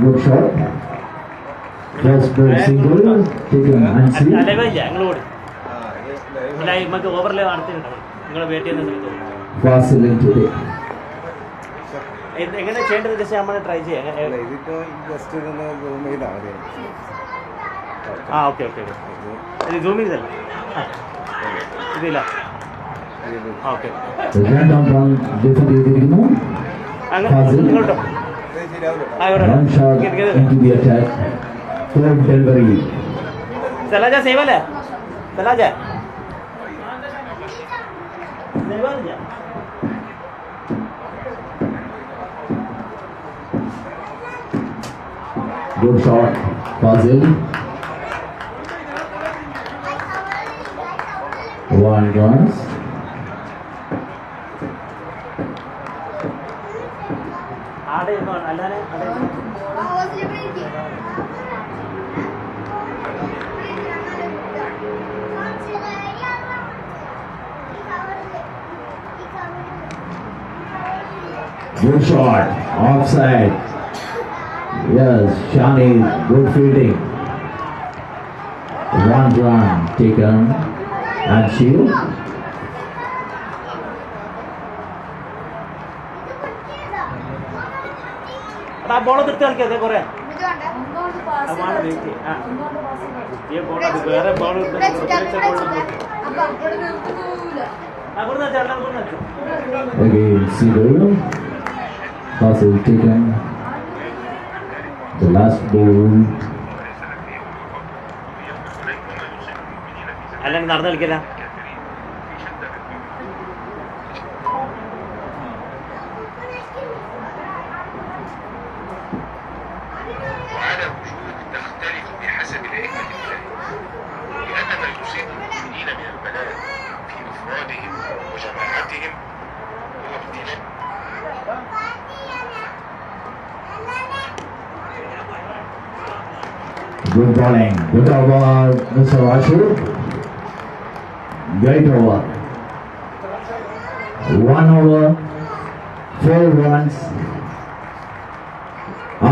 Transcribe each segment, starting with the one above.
Good shot. First ball single taken and see. Fasil into the. എങ്ങനെ ചെയ്യേണ്ടത് just നമ്മൾ try ചെയ്യാം. ആ ഓക്കെ ഓക്കെ ഇത് സൂം ചെയ്തല്ല ഇതില്ല. ഓക്കെ രണ്ടാം ബോൾ ഡിഫെൻഡ് ചെയ്തിരിക്കുന്നു. ഇങ്ങോട്ടോ One shot into the attack. Third delivery. Salaja save അല്ലേ? Salaja Good shot. Fazil. One runs. ആടെ അല്ലാതെ Good shot. Offside. Yes, Shani, good fielding. One run taken and shield. ആ ball എടുത്ത് കളിക്കാതെ കുറെ വേറെ ball Again, single. Fazil taken. The last ball. അല്ലാണ്ട് നടന്നു കളിക്കില്ല. Good bowling. Good over, Mr. Ashur. Great over. 1 over, 4 runs.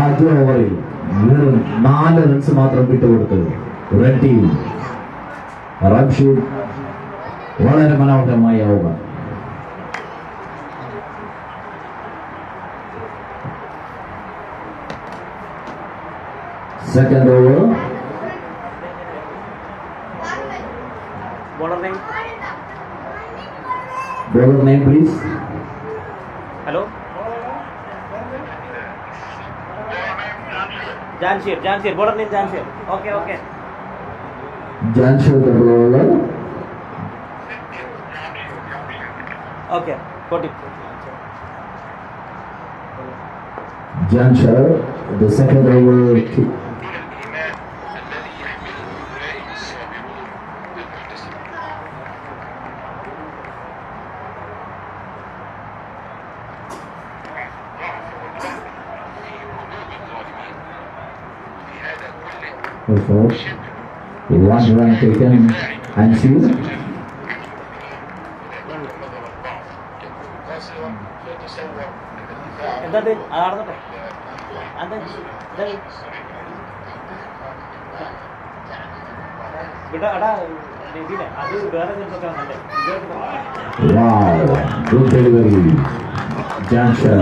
ആദ്യ ഓവറിൽ 4 runs മാത്രം വിട്ടുകൊടുത്തത് റെഡ് ടീം. റൺഷീറ്റ് വളരെ മനോഹരമായ over. Second over. Bowler name please. Hello. Janshir. Bowler name Janshir. Okay. Janshir the bowler. Okay, got it. Janshir the second over. One run taken and two. എന്താ ആടത്തെ അത് വേറെ Wow, good delivery. Janshir.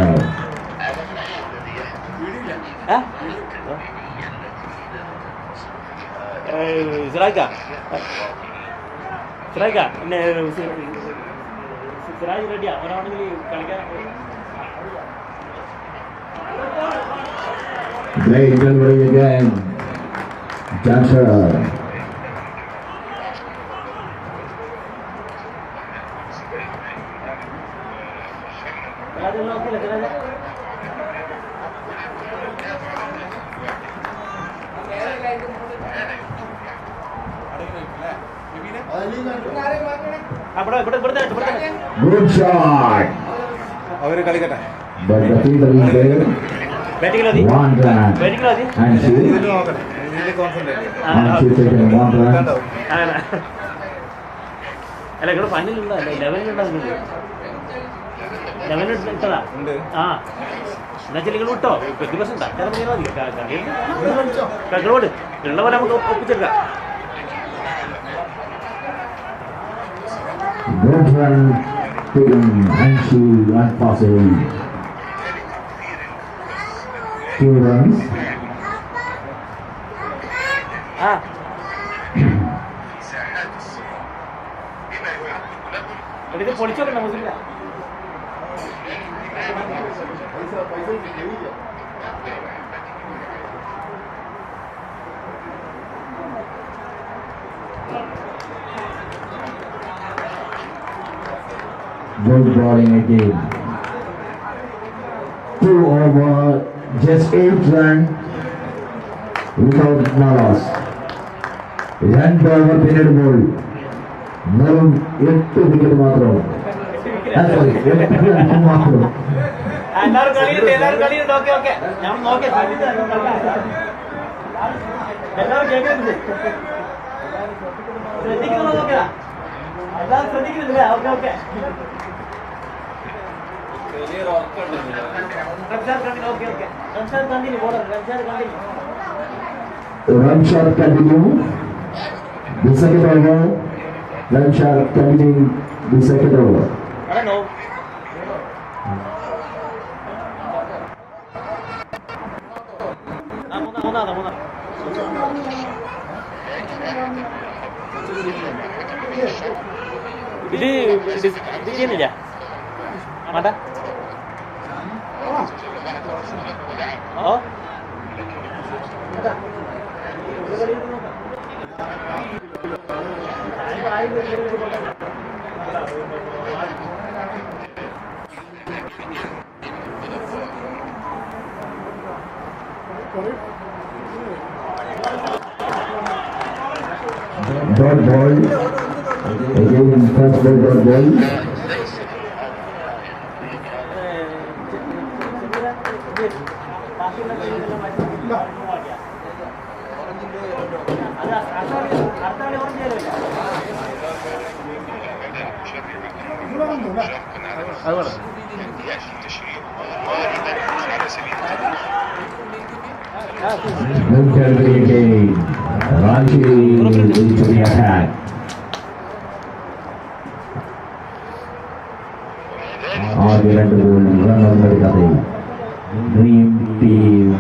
Siraj റെഡിയാ അവരാണെങ്കിൽ കളിക്കാൻ. Great delivery again. Janshir. Good shot. But the fielder is there. One run. And she taken one run. അല്ല ഇവിടെ ഫൈനലുള്ള 11 eleven ഇട്ടതാ ആ എന്നുവെച്ചാൽ നിങ്ങൾ വിട്ടോ 20% അത്ര മതി കകളോട് ഉള്ള പോലെ നമുക്ക് ഒപ്പിച്ചെടുക്കാം. Good run taken Hanshu and passing. 2 runs. ഇത് പൊളിച്ചോക്കണ്ട മുസ്ലിം Good bowling again. 2 over, just 8 runs without loss. 2 over period ball. വെറും 8 വിക്കറ്റ് മാത്രം. സോറി 8 റൺ മാത്രം. എല്ലാവരും കളിയുണ്ട്. ഓക്കെ ഞാൻ നോക്കിയാ എല്ലാവരും കേൾക്കുന്നുണ്ട്. ശ്രദ്ധിക്കുന്നത് നോക്കിയാ എല്ലാവരും ശ്രദ്ധിക്കുന്നില്ല. Okay Run shot continue. The second over. Run shot continue. The second over. I don't know. മൂന്നാ ഇത് ചെയ്യുന്നില്ല വേണ്ട ഓ Dot ball. Again, first ball, dot ball. Good delivery again. Ranchi into the attack. ആദ്യ 2 ഗോൾ റൺ എടുക്കാതെ dream team.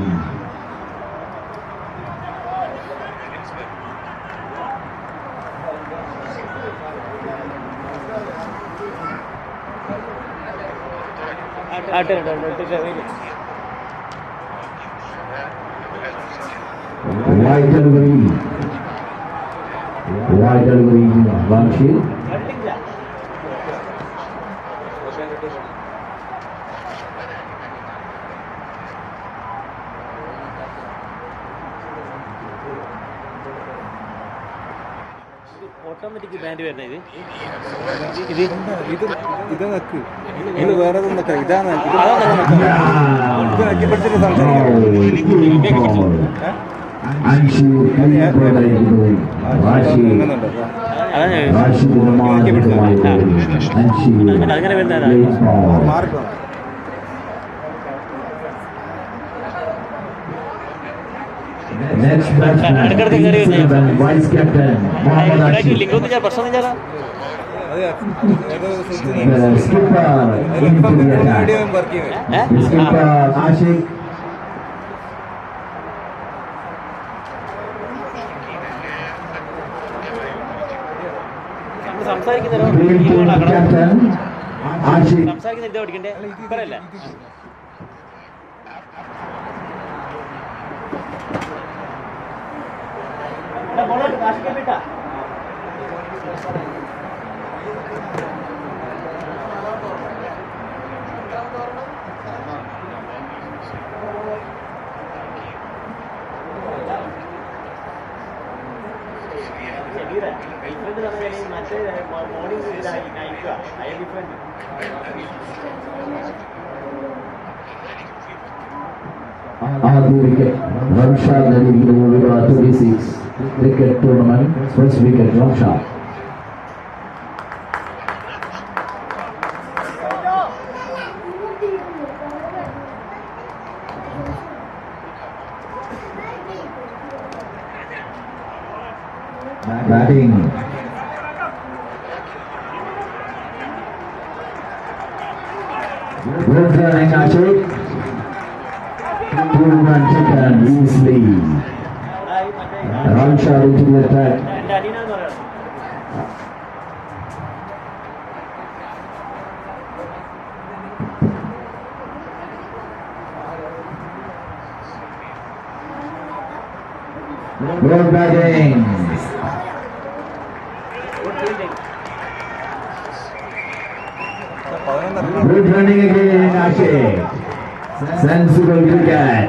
Wide delivery. Ranchi. Automatic band വരുന്നത് ഇത് നിക്ക് ഇത് വേറെ ഇതാണ് അങ്ങനെ വരുന്നതാണ്. Next batsman, vice captain Mohammad Ashif. ലിംഗൊന്നും ഞാൻ പ്രശ്നം ചെയ്താ Skipper into the attack. Skipper Ashik. സംസാരിക്കുന്ന Captain Ashik. സംസാരിക്കുന്ന എന്താ പഠിക്കണ്ടേ ഇപ്പറല്ല മറ്റേ മോർണിംഗ് ഇതായി കഴിക്കുക അയ ഡിഫറെന്റ് ആദ്യ വിക്കറ്റ് റംഷാദ് നൽകിയിരിക്കുന്നത് 26 cricket tournament first wicket Ramshad. batting. Good running, Ashik. 2-1 taken easily. Round shot into the attack. എൻ്റെ അലീനാന്ന് പറയാം. Good batting. Good fielding. Good running again, Ashik. Sensible cricket.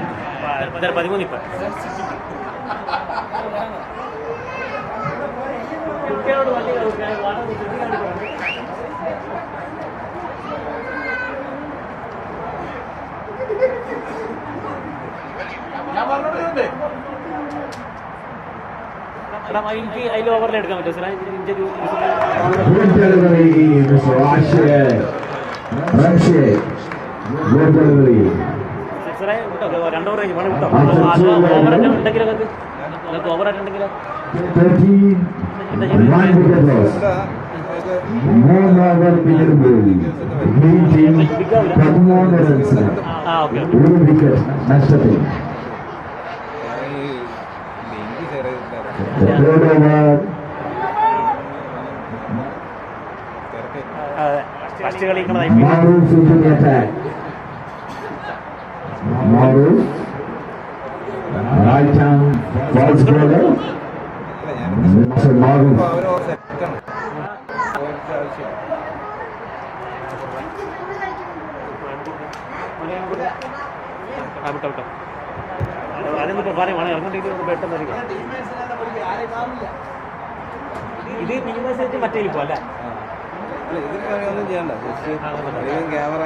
13 ഇപ്പം. കുട്ടികളോട് വലിയ എനിക്ക് അതിൽ ഓവറിൽ എടുക്കാൻ പറ്റും സാറേ injury. Good delivery, Mr. Ashik. Rashid. Good delivery. സാറേ വിട്ടോ 2 ഓവർ കഴിഞ്ഞ് വേണം വിട്ടോ. ഓവറായിട്ട് ഉണ്ടെങ്കിലൊക്കെ നിങ്ങൾക്ക് ഓവറായിട്ടുണ്ടെങ്കിലോ 13. 1 wicket loss. More over available. Green team 13 runs. ആ ഓക്കെ. 1 wicket. നഷ്ടത്തിൽ. The third over. ഫസ്റ്റ് കളിക്കണതായി Maruf into the attack. Maruf. Right hand fast bowler. Mr. Maruf. വിട്ടോ വിട്ടോ അതൊന്നിപ്പോൾ പറയാം വേണം ഇറങ്ങണ്ടെങ്കിൽ പെട്ടെന്ന് അറിയാം. ഇത് മിനിമൈസ് മറ്റേ ഇപ്പോൾ അല്ലേ ഒന്നും ചെയ്യണ്ട. ക്യാമറ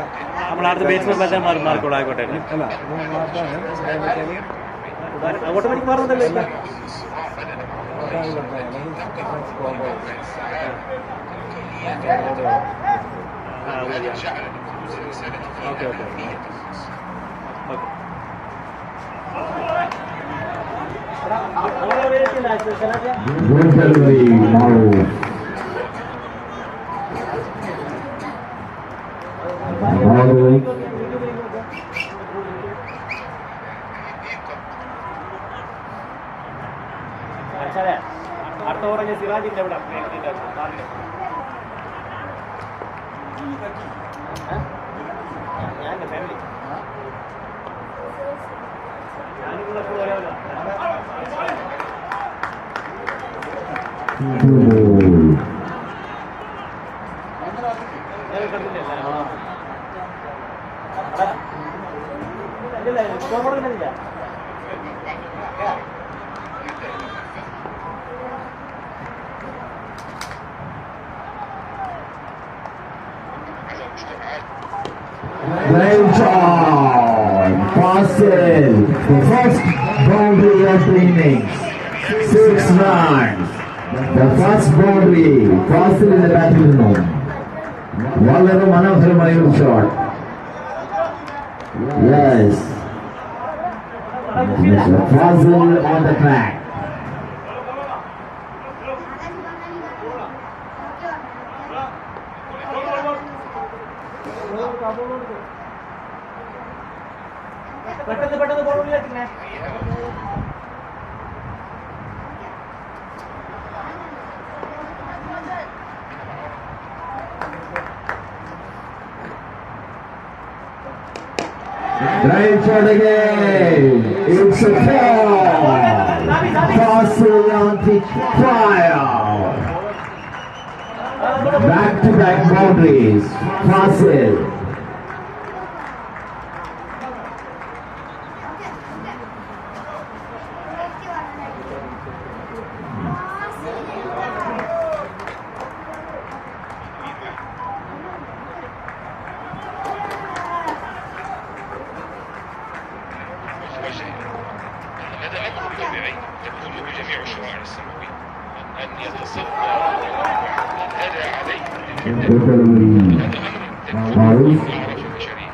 നമ്മളടുത്ത് ബേറ്റ്സ്മാൻ ബെല്ലാൻ മാർക്കോട് ആയിക്കോട്ടെ. അല്ല ഇത് മാത്രമാണ് ഓട്ടോമാറ്റിക് മാറുന്നുണ്ടല്ലോ ഇല്ല. Okay okay okay. Good delivery, Maruf. Maruf. അടുത്ത ഓവർ സിറാജിന്റെ ഇവിടെ ഞാൻ ഫാമിലി ഞാനിവിടെ വരാമല്ലോ. Great job! Fasil, the first boundary of the innings. 6 runs. The first boundary. Fasil in the batting room. വളരെ മനോഹരമായ ഒരു shot. Yes. Mr. Fasil on the track. പെട്ടെന്ന് പെട്ടെന്ന് ball വിളിയാക്കിനെ. Great shot again. It's a foul. Fasil on the trial. Back-to-back boundaries. Fasil. هذا أمر طبيعي يكون بجميع الشوارع السماوية أن يتصدى هذا عليه هذا أمر يعرف بشرية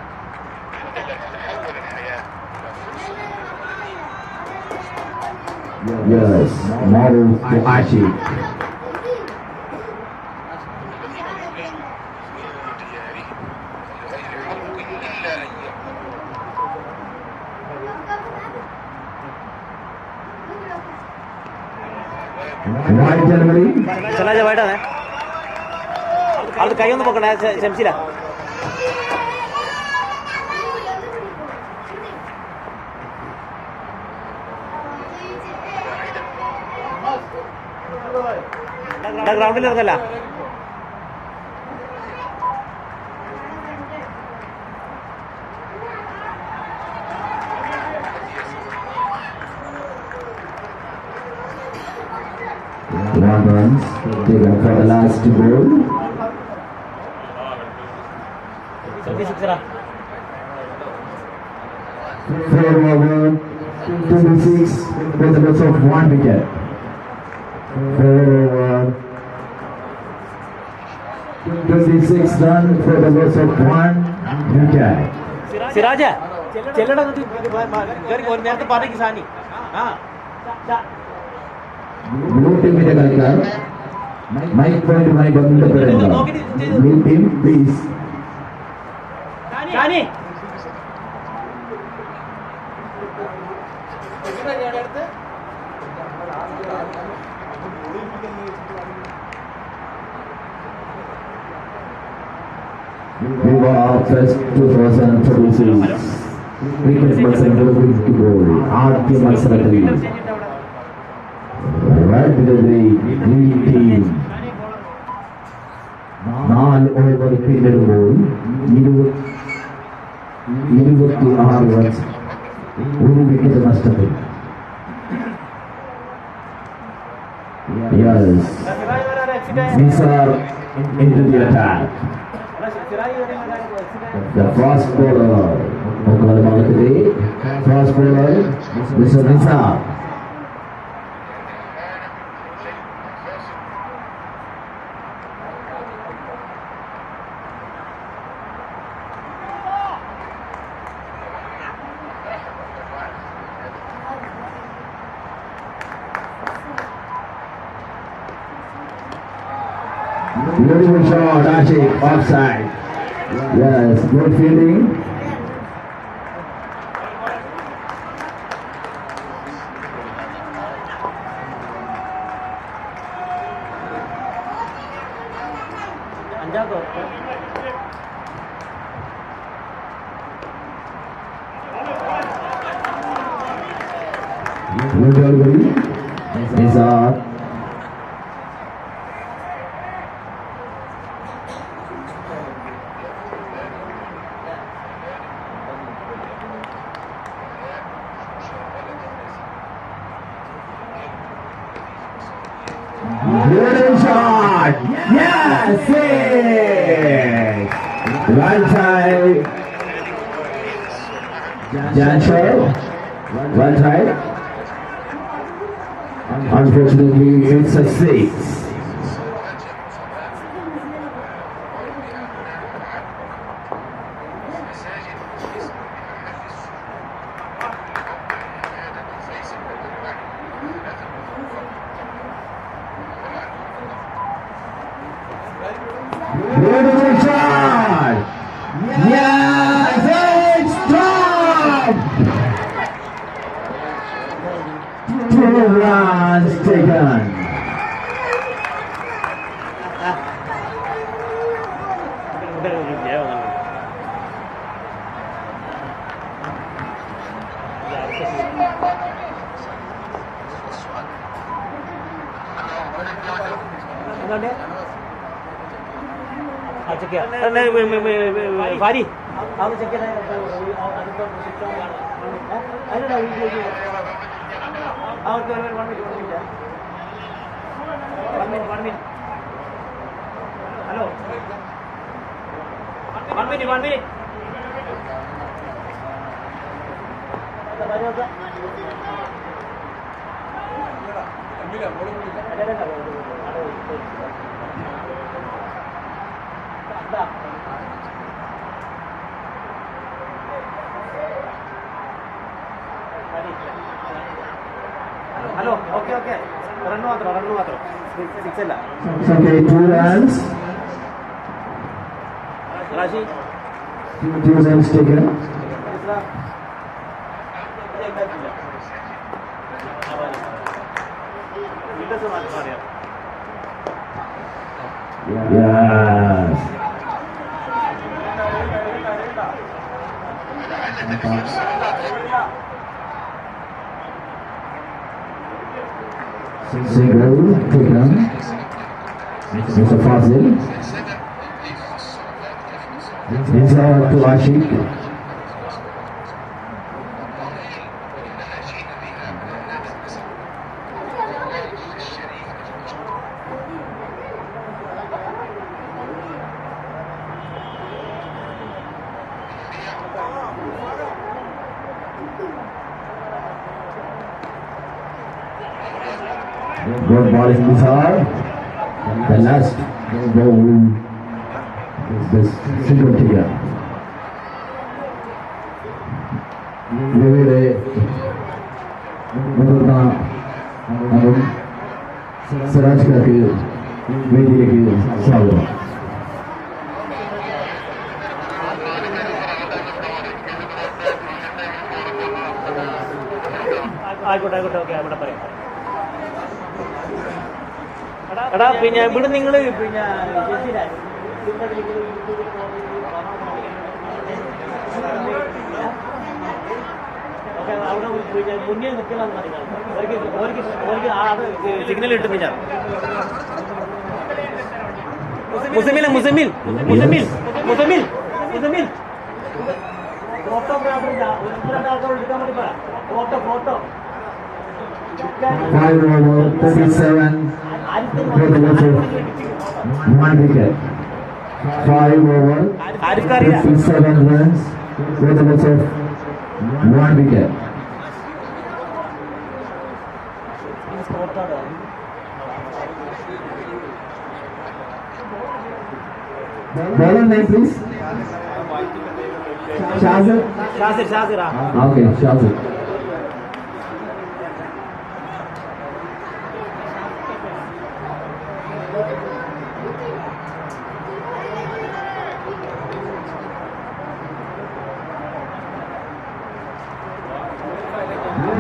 عندما تتحول الحياة Yes, Maruf to Ashik. ديارهم بغير حق إلا أن يقولوا White Germany. चला जा बैठा है അത് കൈ ഒന്ന് പൊക്കണേ ശംസില ഗ്രൗണ്ടിൽ ഇറങ്ങല്ല One runs taken for the last ball. Four over 26 with a loss of 1 wicket. 4 over 26 run for the loss of 1 wicket. സിറാജ ചെല്ലടാ നേരത്തെ പറഞ്ഞ സാനി ആ Blue team ന്റെ കളിക്കാർ മൈക്ക് പോയിന്റുമായി ബന്ധപ്പെടേണ്ട blue team please. Sani Viva Fest 2026 cricket മത്സരത്തിൽ goal ആദ്യ മത്സരത്തിൽ Red Green team 4 ഓവർ പിന്നിടുമ്പോൾ 26 റൺസ് 1 വിക്കറ്റ് നഷ്ടത്തിൽ. Yes, Nisar into the attack. The fast bowler, fast bowler, Mr. Nisar. Beautiful shot, Ashik, offside. Yes, good fielding. Good delivery. Nisar. Good shot! Yes! Six! Right side. Jansho. Right side. Unfortunately, it's a six. Beautiful shot! Yes, it's dropped! 2 runs taken. ഭാരി hello 1 minute hello okay run മാത്രം 6 അല്ല. Okay, 2 runs. Rashi Two runs taken. Yes. Single taken. Mr. Fazil. Inside to Ashik. Good ball in this hour. The last ball is the single tiger. ഇവിടെ മുതിർന്ന സിറാജ് കാക്ക് വേദിയിലേക്ക് സ്വാഗതം. ആയിക്കോട്ടെ okay അവിടെ പറയാം. എടാ പിന്നെ ഇവിടെ നിങ്ങൾ പിന്നെ അവിടെ പിന്നെ മുന്നിൽ നിൽക്കണമെന്ന് അറിയാം. സിഗ്നൽ കിട്ടുന്നില്ല. മുസമിൽ ഫോട്ടോഗ്രാഫർ ആൾക്കാർ എടുക്കാൻ വേണ്ടി പറയാം. Photo 5 over 37 for the loss of 1 wicket. 5 over 57 runs for the loss of 1 wicket. Bowler name please. Shazir. Okay, Shazir.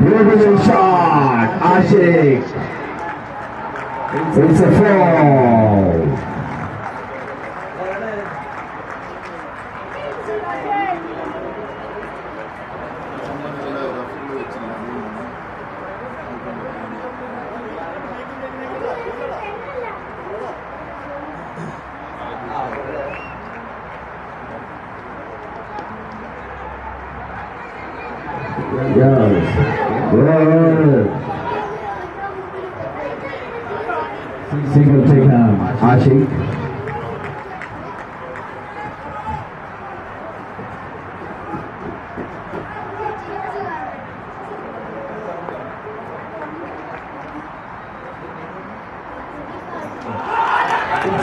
Beautiful shot, Ashik. It's a foul. Yes. Good. Single taken, Ashik.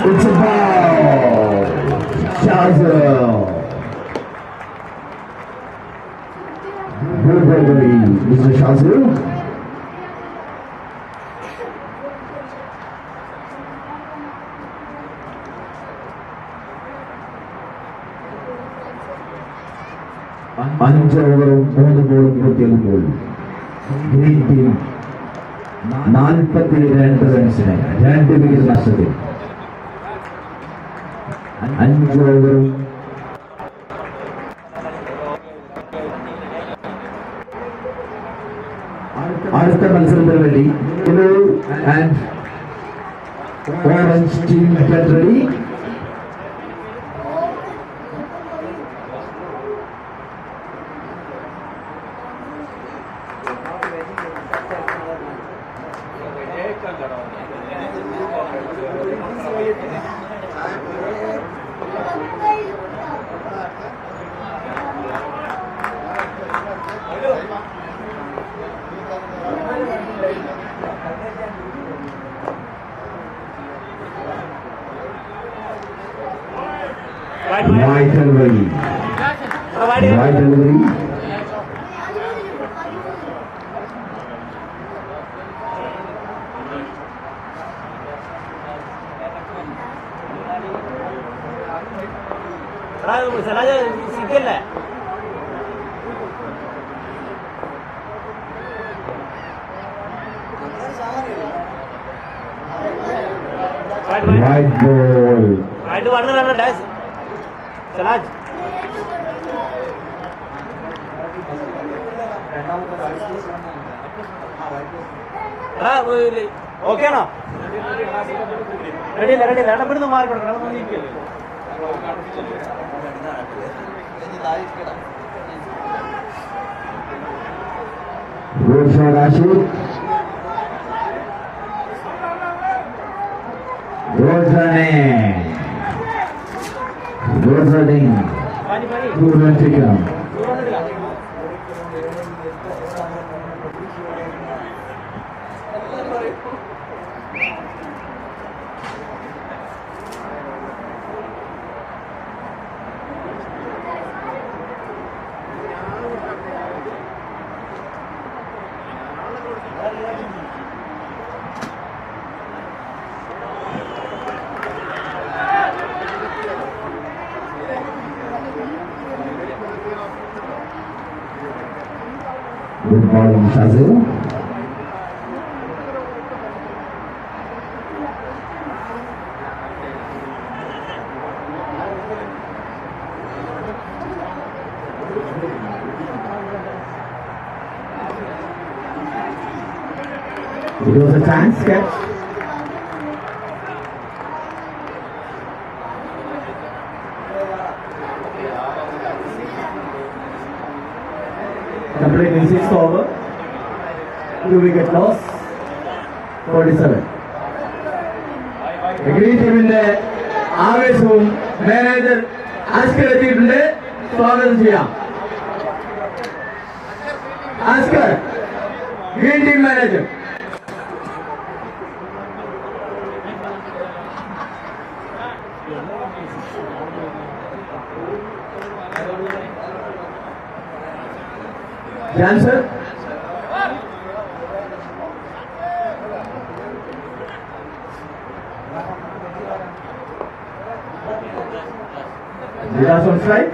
It's a ball. Shazil. Good delivery, Mr. Shazil. അഞ്ച് ഓവറും 3 ബോളും പൂർത്തിയാകുമ്പോൾ green team 42 റൺസിന് 2 wicket നഷ്ടത്തിൽ 5 ഓവറും അടുത്ത മത്സരത്തിന് വേണ്ടി blue and orange team get ready. Right delivery. Right delivery. സലാജ് സിക്കല്ലേ White ball. ആയിട്ട് വണ്ണിലാണ് ഡാസ് സലാജ് okay ആണോ റെഡിയല്ല റെഡിയല്ല ഇടപെടുന്ന് മാറി കൊടുക്കണം Good shot, Ashik. Good running. Good running. Good run taken. Good bowling, Shazil. It was a chance catch. Completing 6th over, 2 wicket loss, 47. Green ടീമിന്റെ ആവേശവും manager Askar എത്തിയിട്ടുണ്ട്. സ്വാഗതം ചെയ്യാം. Askar, green team manager. Jansen. Vidas on strike.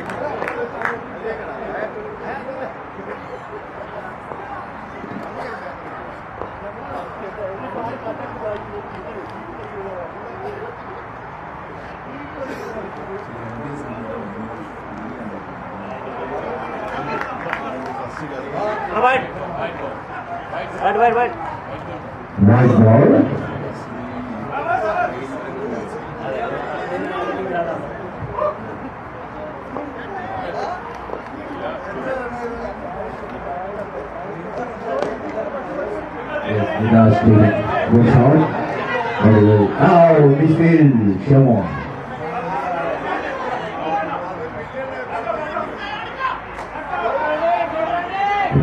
White ball. Vidas goes out. Oh, misfield, Shamon.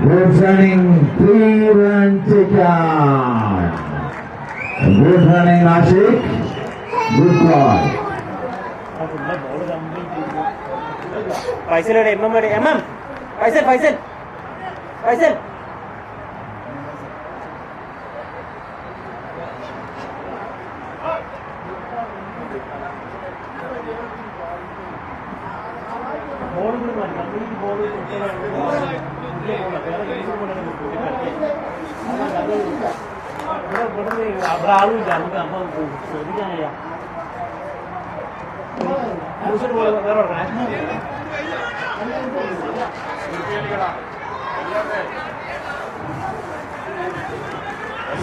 Good running, 3-run taken. Good running, Ashik. Good ball. Faisal എവിടെ MM എവിടെ MM Faisal അവിടെ ആളുമില്ല നമുക്ക് അപ്പം ശ്രദ്ധിക്കാൻ കഴിയാം. വേറെ കൊടുക്കണേ.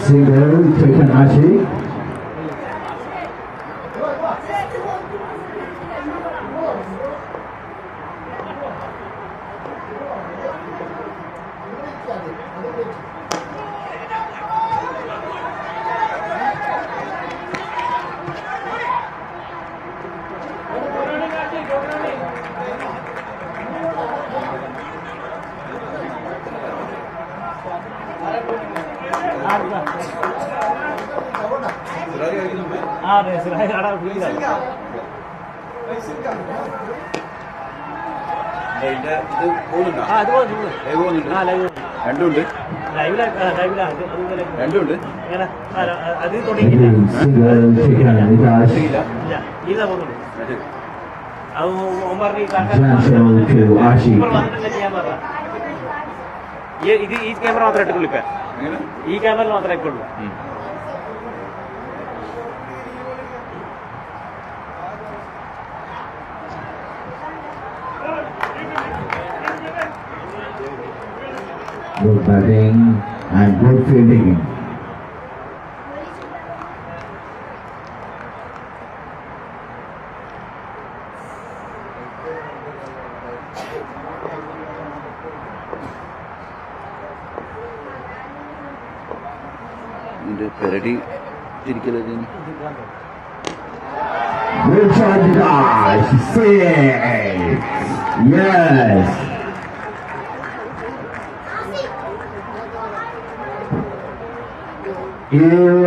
Single taken, Ashik. അതെ സിറാജ് അവിടെ ഫീൽഡാണ്. അത് പോകുന്നുണ്ട്. ആ ലൈവ് രണ്ടുണ്ട് രണ്ടുണ്ട് ഇങ്ങനെ അത് തുടങ്ങിയില്ല. Single taken, Vidas. ഇതാ പോകുന്നുണ്ട്. അത് ഓൻ പറഞ്ഞു Transfer to Ashik. വന്നിട്ടില്ല ഞാൻ പറഞ്ഞ ഇത് ഈ ക്യാമറ മാത്രമേ എടുക്കുള്ളൂ ഇപ്പൊ ഈ ക്യാമറ മാത്രമേ എടുക്കുള്ളൂ Good batting and good fielding. പെരടി തിരിക്കലത് Good shot, guys. Six. Yes.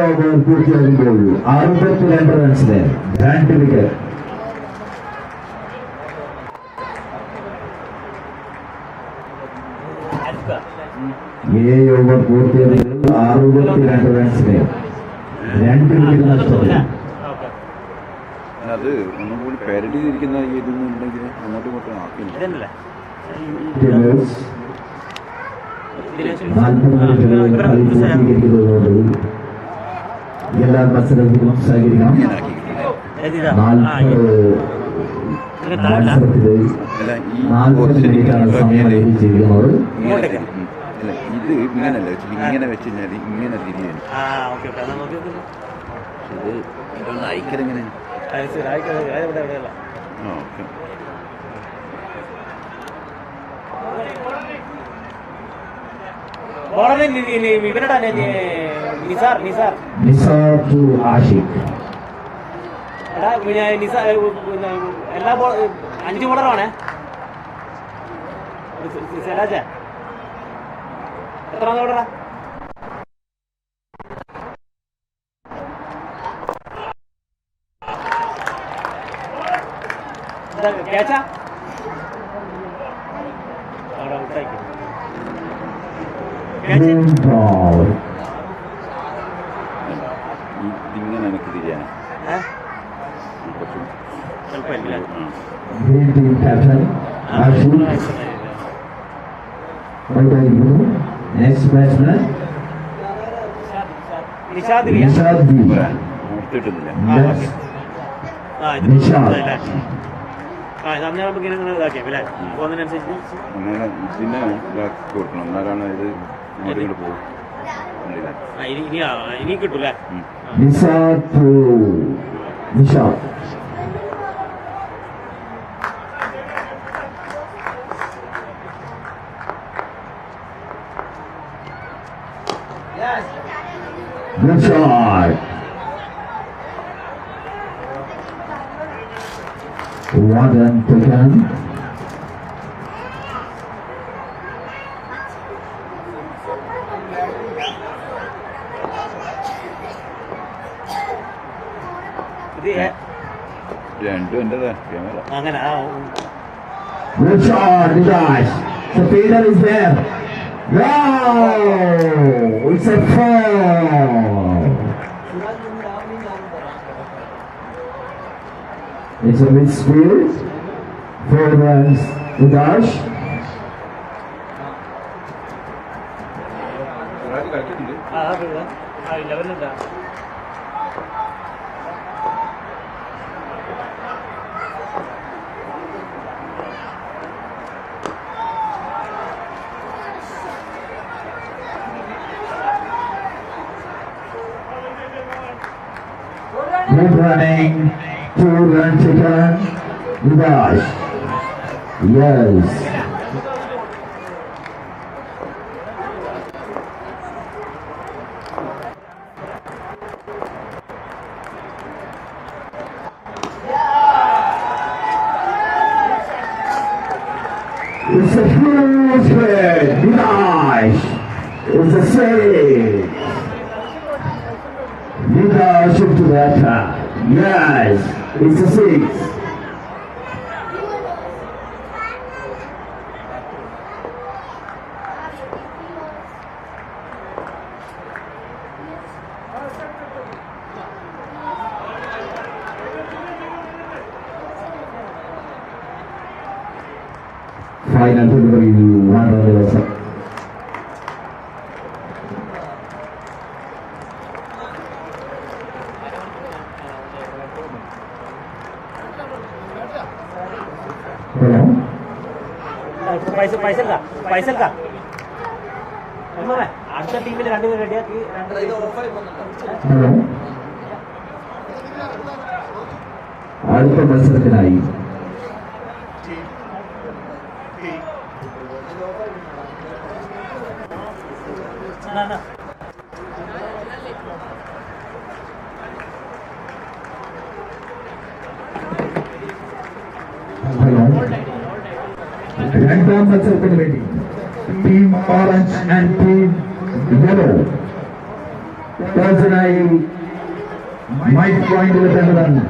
over പൂർത്തിയാകുമ്പോൾ 62 റൺസിന് 2 വിക്കറ്റ്. ഓവർ പൂർത്തിയാകുമ്പോൾ 62 റൺസിന് 2 വിക്കറ്റ് നഷ്ടപ്പെട്ടു. അത് ഒന്നും കൂടി പെരടി തിരിക്കുന്ന ഇതൊന്നുണ്ടെങ്കിൽ അങ്ങോട്ടും ഇങ്ങോട്ടും ആക്കില്ല. 40 മിനിറ്റുകളിൽ കളി പൂർത്തീകരിക്കുന്നതോട് എല്ലാ മത്സരത്തിലും സഹകരിക്കണം. 40 മിനിറ്റാണ് സമയം ലഭിച്ചിരിക്കുന്നത്. ഇത് ഇങ്ങനല്ല ഇങ്ങനെ വെച്ച് കഴിഞ്ഞാൽ ഇങ്ങനെ തിരിയാണ്. ഇത് ഇതൊന്ന് അയക്കലെങ്ങനെ? ഓക്കെ. നിസാർ ടു ആഷിഖ്. എല്ലാ 5 ബോളറാണേ. എത്ര ബോളറാ? ക്യാച്ചാ അവിടെ ഔട്ടാക്കി. ഇങ്ങനെ എനിക്ക് തിരിയാണ്. നെക്സ്റ്റ് ബാറ്റ്സ്മാൻ നിഷാദ് എടുത്തിട്ടില്ല. അങ്ങനെ പോകുന്നതിനനുസരിച്ച് അങ്ങനെ ഇതിനെ ഇതാക്കി കൊടുക്കണം, എന്നാലാണ് ഇത് ഇങ്ങോട്ട് പോകും. ഇനി കിട്ടൂലേ? Good shot. One run taken. രണ്ടും എൻ്റെതാ ക്യാമറ. അങ്ങനെ Good shot, Didash. The fielder is there. Wow! It's a foul. It's a midfield. 4 runs, Didash. ലെവലുണ്ടാ. Good running, 2 runs taken. Didash. Yes. It's a huge hit. Didash. It's a save. Didash into the attack. Yes, it's a 6. final delivery, one run was up. Hello? പൈസ അടുത്ത ടീമിൽ രണ്ടുപേർ റെഡിയാക്കി Hello? അടുത്ത മത്സരത്തിനായി hello രണ്ടാം മത്സരത്തിന് വേണ്ടി team orange and team yellow ടോസിനായി മൈക്ക് പോയിന്റിലെത്തേണ്ടതാണ്.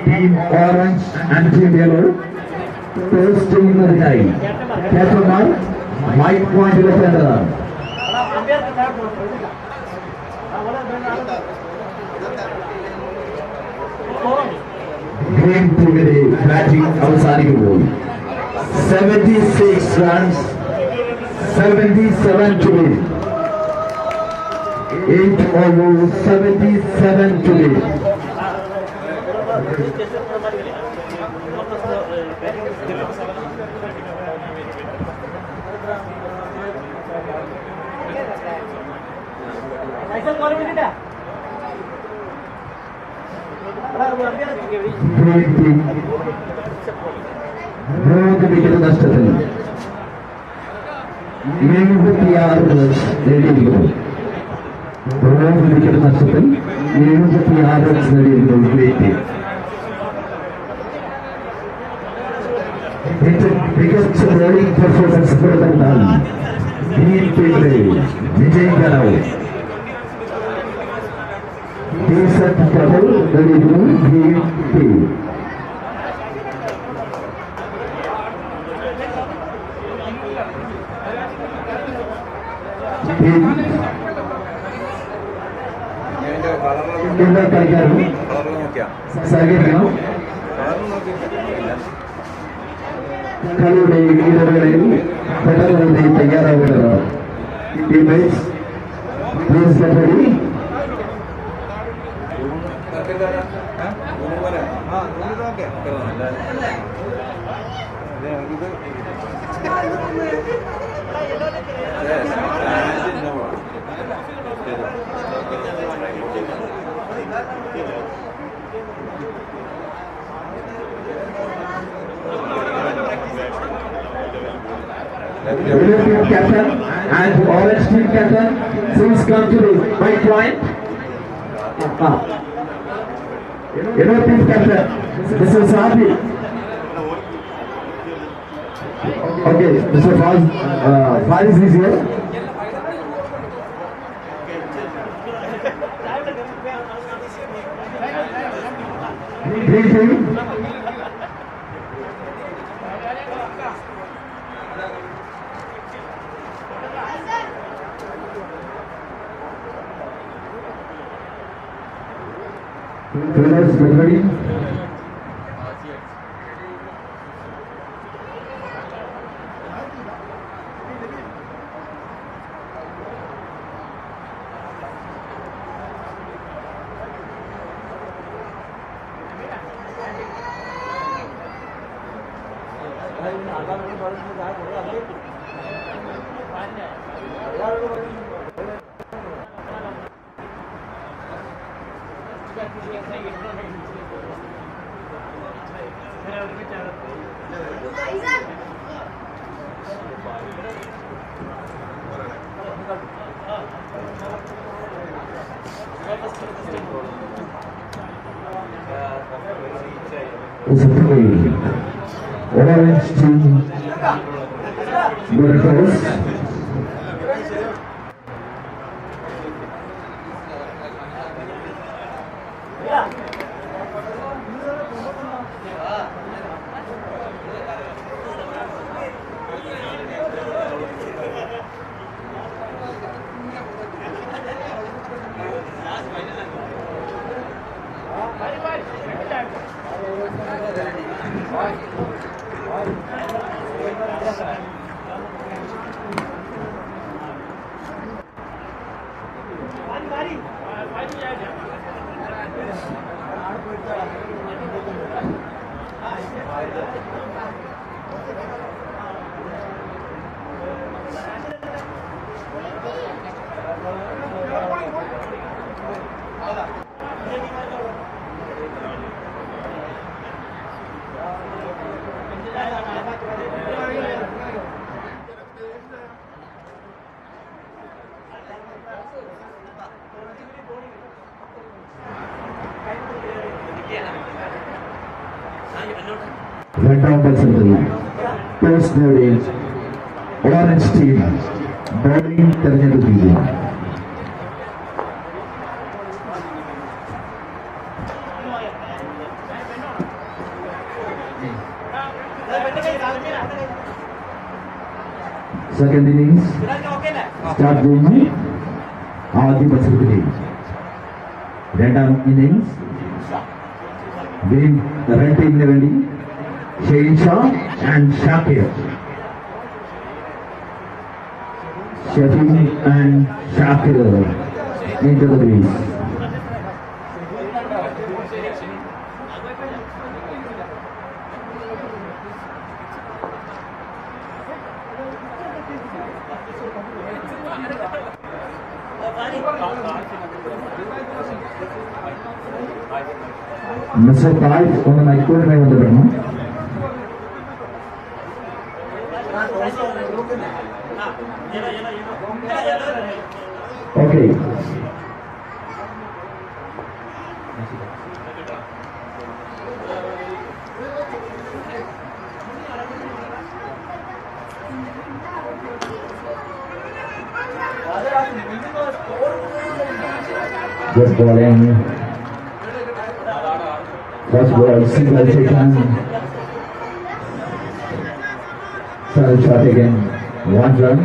Team orange and team yellow toss ചെയ്യുന്നതിനായി ക്യാപ്റ്റന്മാർ മൈക്ക് പോയിന്റിലെത്തേണ്ടതാണ്. ഗ്രീൻ ടീമിന്റെ ബാറ്റിംഗ് അവസാനിക്കുമ്പോൾ 76 runs, 77 to win. 8 overs, 77 to win. Green team 3 wicket നഷ്ടത്തിൽ 76 റൺസ് നേടിയിരിക്കുന്നു. 3 വിക്കറ്റ് നഷ്ടത്തിൽ 76 റൺസ് നേടിയിരിക്കുന്നു ഗ്രീൻ ടീം. മികച്ച ബോളിംഗ് പെർഫോമൻസ് പുറത്തെടുത്താൽ ഗ്രീൻ ടീമിനെ വിജയിക്കാനാവും. ഡീസന്റ് ഡബിൾ നേടിയിരിക്കുന്നു ഗ്രീൻ ടീം. എല്ലാ കളിക്കാരും സഹകരിക്കണം. കളിയുടെ ഇടവേളയിൽ പെട്ടെന്ന് തയ്യാറാവേണ്ടതാണ്. Teammates please get ready. Yellow team captain and orange team captain, please come to the white point. Yellow team captain, this is Ravi. Okay, Mr. Faris is here. Green team. Players get ready. Is a play. Orange team will toss. രണ്ടാം മത്സരത്തിൽ toss നേടി orange team bowling തെരഞ്ഞെടുക്കുകയും second innings start ചെയ്യുന്നു. ആദ്യ മത്സരത്തിലെ രണ്ടാം innings run ടീമിന് വേണ്ടി Shane Shah and Shakir. Shafeen and Shakir into the crease. Mister Taj ഒന്ന് മൈക്രോഫോണുമായി ബന്ധപ്പെടണം. Okay, good bowling. First ball, single taken. Third shot again, 1 run.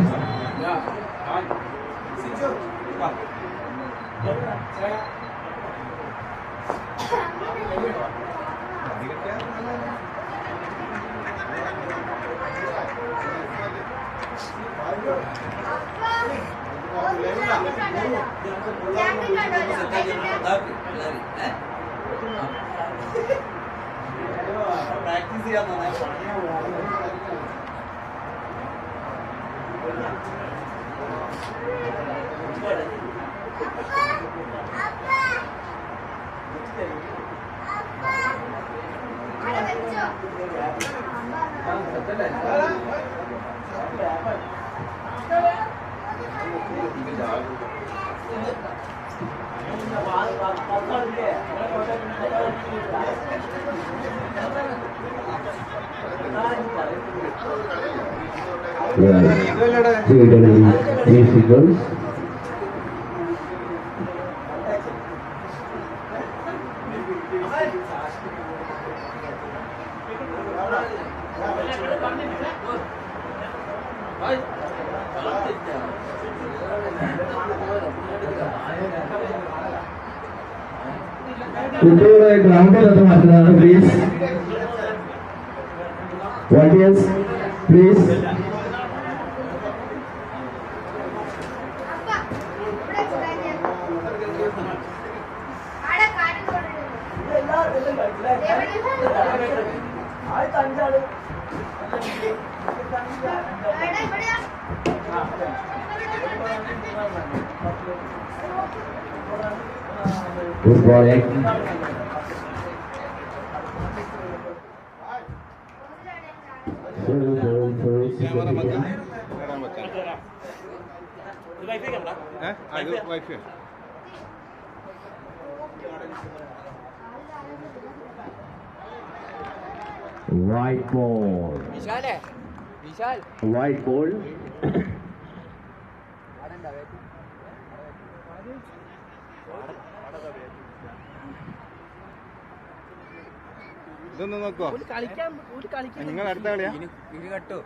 Three figures. കുട്ടികളെ ഗ്രൗണ്ടിലൊക്കെ മാറ്റുന്നതാണ് please. Volunteers please. Good bowling. White ball. White ball. ഇതൊന്ന് നോക്കോ, നിങ്ങൾ അടുത്ത കളിയാ കട്ടോ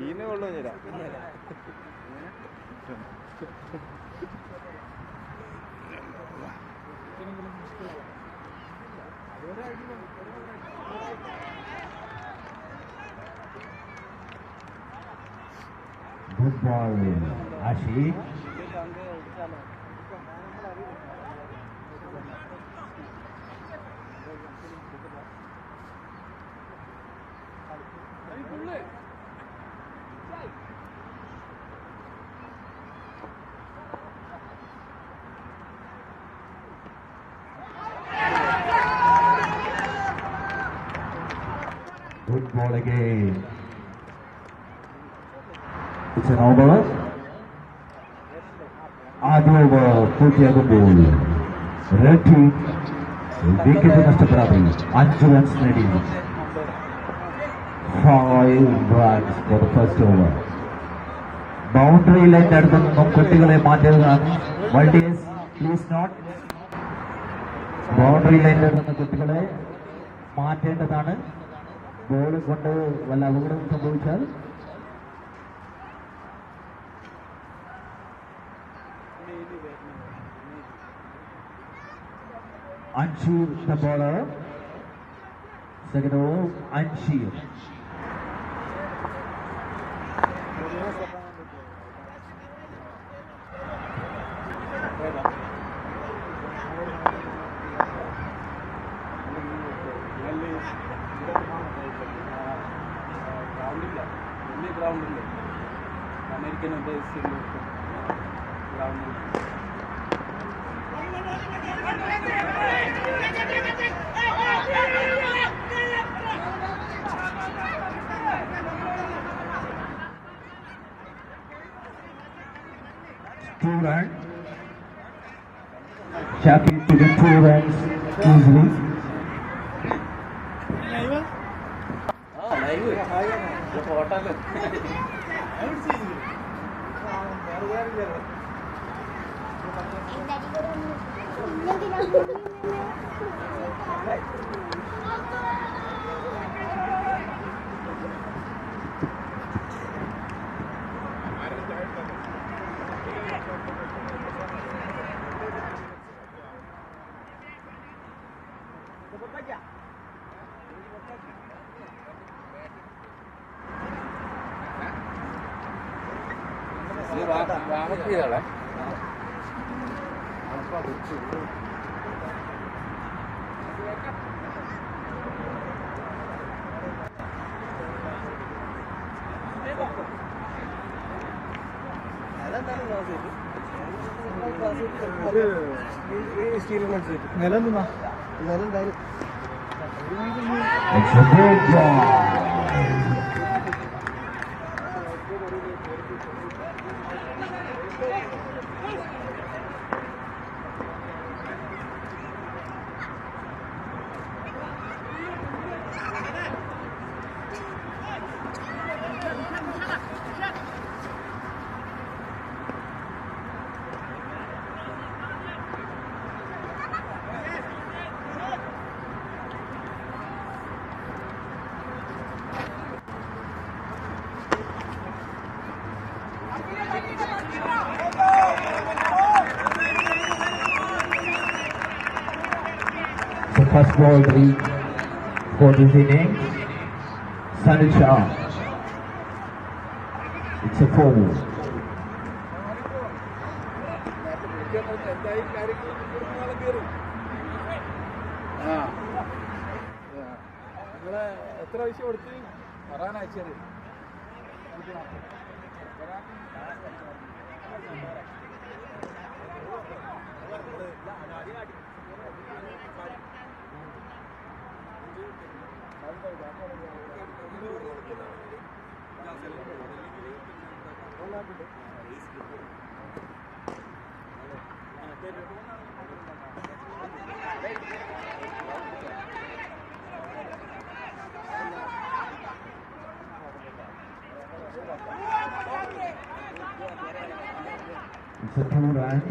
ഈന് കൊള്ളു തരാം. Good ball, Ashi. Good ball again. It's an over. ആദ്യ ഓവർ പൂർത്തിയാകുമ്പോൾ റെഡ് ടീം വിക്കറ്റ് നഷ്ടപ്പെടാതെ 5 റൺസ് നേടി. 5 runs for the first over. Boundary ലൈൻ്റെ അടുത്ത് നിന്നും കുട്ടികളെ മാറ്റുകയാണ്. Volunteers please note. ബൗണ്ടറി ലൈൻ്റെ അടുത്ത് നിന്ന് കുട്ടികളെ മാറ്റേണ്ടതാണ്. ബോൾ കൊണ്ട് വല്ല അപകടവും സംഭവിച്ചാൽ Anshir the bowler. Second over, Anshir. American Two runs. Shakir to the 2 runs easily. It's a big ball. The first ball for this inning, Sanil Shah. It's a 4. എത്ര പൈസ കൊടുത്ത് പറയാനയച്ചത് It's a 2 run.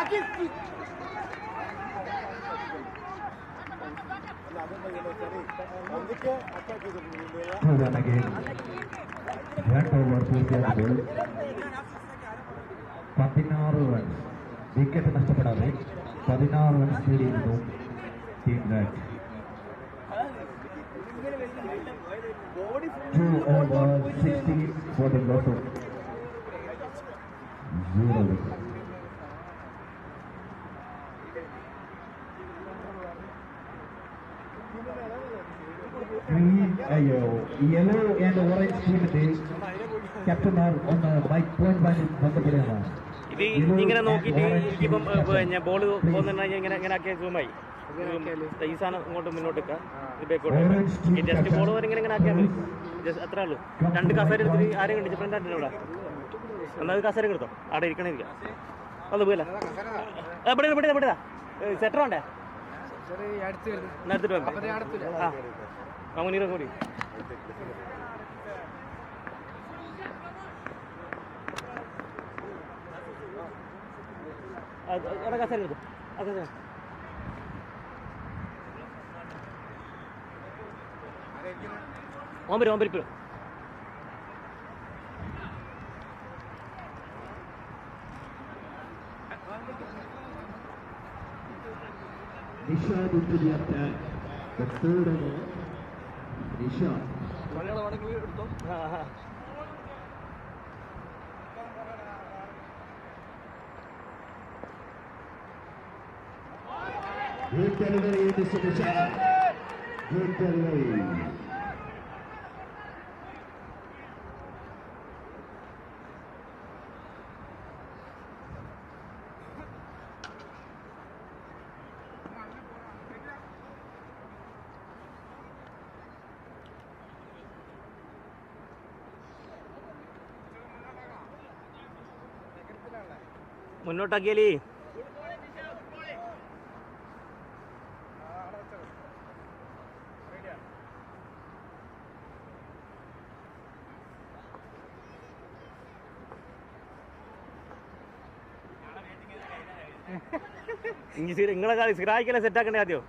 Run again. Run over പൂർത്തിയാകുമ്പോൾ 16 runs. Wicket നഷ്ടപ്പെടാതെ 16 runs നേടിയിരുന്നു team red. 2 over 60 for the loss of 0 wickets. Yellow and orange ടീമിന്റെ ക്യാപ്റ്റന്മാർ ഒന്ന് mic point ബന്ധപ്പെടുകയാണ്. ഇത് ഇങ്ങനെ നോക്കിയിട്ട് എനിക്കിപ്പം ഞാൻ ബോൾ പോകുന്നുണ്ടെങ്കിൽ ഇങ്ങനെ ഇങ്ങനെ ആക്കിയ സൂമായി ഈ സാധനം ഇങ്ങോട്ട് മുന്നോട്ട് വെക്കാം. ഇത് ബേക്കോട്ട് ജസ്റ്റ് ബോൾ വരെ ഇങ്ങനെ ഇങ്ങനെ ആക്കിയാൽ മതി. ജസ്റ്റ് അത്രേ ഉള്ളൂ. 2 കസേര എടുത്തിട്ട് ആരെയും കണ്ടിട്ട് ഫ്രണ്ട് ആയിട്ടില്ല ഇവിടെ. എന്നാൽ കസേര എടുത്തോ, അവിടെ ഇരിക്കണേ ഇരിക്കാം. അത് പോയില്ല ഇവിടെ ഇവിടെ ഇവിടെ സെറ്റർ വേണ്ടേ എടുത്തിട്ട് വേണ്ട. ആ മുനീറ കൂടി അവിടെ കസേര എടുത്തു. അതെ ഓമ്പരിപ്പോ Nishad into the attack. The third over. Nishad. Good delivery, Mr. Nishad. Good delivery. മുന്നോട്ടാക്കിയാലേ നിങ്ങളെ സിറായിക്കല്ലേ സെറ്റാക്കണ്ടേ ആദ്യം.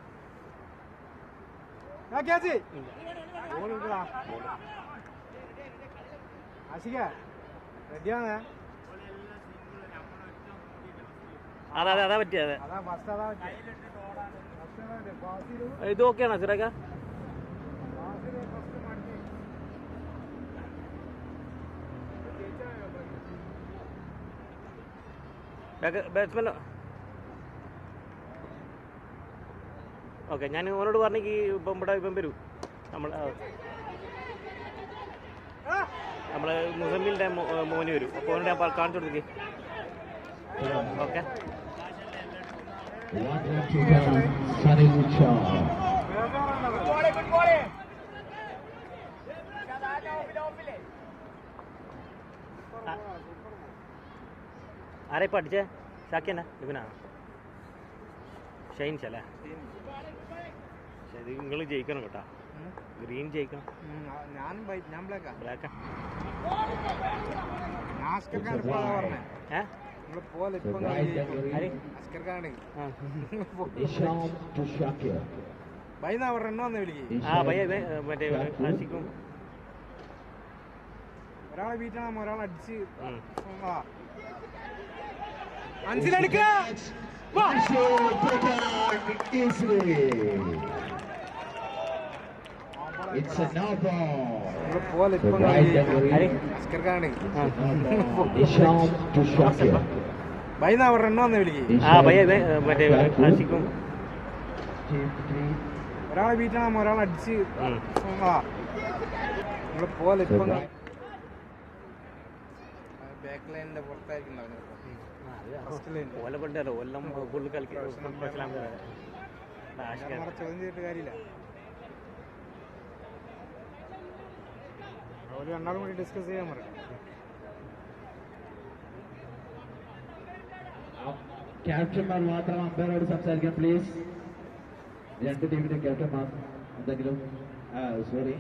അതെ അതെ അതാ പറ്റിയ. അതെ ഇത് ഓക്കെയാണോ സിറാക്ക? ബാറ്റ്സ്മാനോ? ഓക്കെ, ഞാൻ ഓനോട് പറഞ്ഞെങ്കിൽ ഇപ്പം ഇവിടെ ഇപ്പം വരൂ. നമ്മളെ മുസമ്മിലിൻ്റെ മോന് വരും. അപ്പോൾ ഓനോട് ഞാൻ കാണിച്ചു കൊടുത്തേക്ക്. ഓക്കെ ആരെ ഇപ്പം അടിച്ചേ? ഷാക്കിയന്നെ ഇവനാണ് ഷൈൻസ് അല്ലേ? പക്ഷെ ഇത് നിങ്ങൾ ജയിക്കണം കേട്ടോ. ഗ്രീൻ ജയിക്കണം. ബ്ലാക്കാ മറ്റേ ആശിക്കും ഒരാളെ വീട്ടാണ് ഒരാളെ അടിച്ച് It's a no ball. ഒരാളെ വീട്ടാണ് ഒരാളെ അടിച്ച് പോലെ ഇപ്പം ബാക്ക് ലൈനിന്റെ പുറത്തായിരിക്കും ഓലപ്പെട്ടല്ലോ. ഓലം ഫുള്ള് കളിക്കാൻ ചോദ്യം ചെയ്തിട്ട് കാര്യമില്ല. ഒരു രണ്ടാളും കൂടി ഡിസ്കസ് ചെയ്യാൻ പറയാം. ക്യാപ്റ്റന്മാർ മാത്രം അമ്പയറോട് സംസാരിക്കാം പ്ലീസ്. 2 ടീമിന്റെ ക്യാപ്റ്റന്മാർ എന്തെങ്കിലും sorry.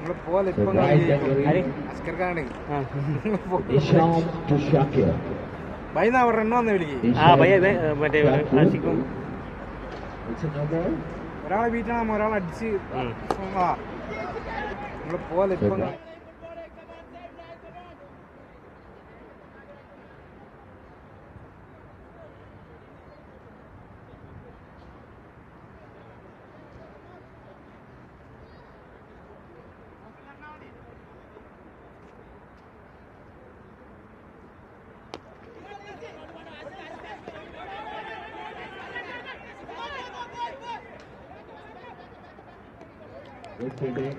The right referee, Isham to Shakir. ആ പയ്യ മറ്റേ ആഷിക്കും It's a no ball. ഒരാളെ വീട്ടാണ് ഒരാളെ അടിച്ച് നമ്മള് പോലെ ഇപ്പം Good fielding.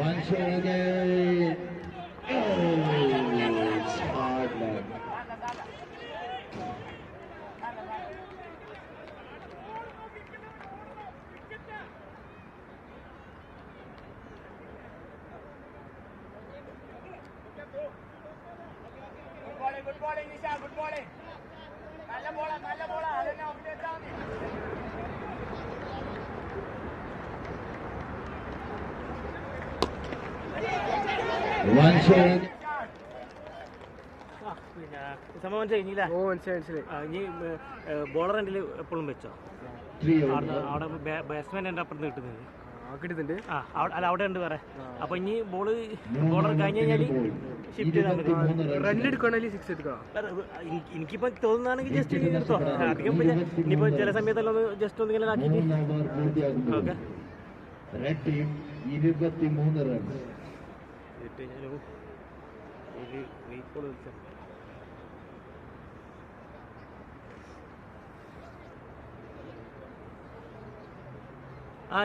One shot again. Oh, it's hard man. One shot. പിന്നെ സംഭവം മനസ്സിലായില്ല. ഓ മനസ്സിലായി ഇനി ബോളർ എൻഡിൽ എപ്പോഴും വെച്ചോ. Three അവിടെ ബാറ്റ്സ്മാൻ എൻ്റെ അപ്പുറത്ത് കിട്ടുന്നത്. കിട്ടുന്നുണ്ട്. അല്ല അവിടെ ഉണ്ട് വേറെ. അപ്പൊ ഇനി ബോളർ കഴിഞ്ഞ് കഴിഞ്ഞാൽ ഷിഫ്റ്റ് ചെയ്താൽ മതി. റൺ എടുക്കുകയാണെങ്കിൽ 6 എടുക്കാം. എനിക്കിപ്പോ തോന്നുന്നാണെങ്കിൽ ജസ്റ്റ് എടുത്തോ. അധികം പിന്നെ ഇനിയിപ്പോ ചില സമയത്തെല്ലാം ഒന്ന് ജസ്റ്റ് ഒന്ന് ഇങ്ങനെ ആക്കിയിട്ട് ഓക്കെ. Red team 23 runs.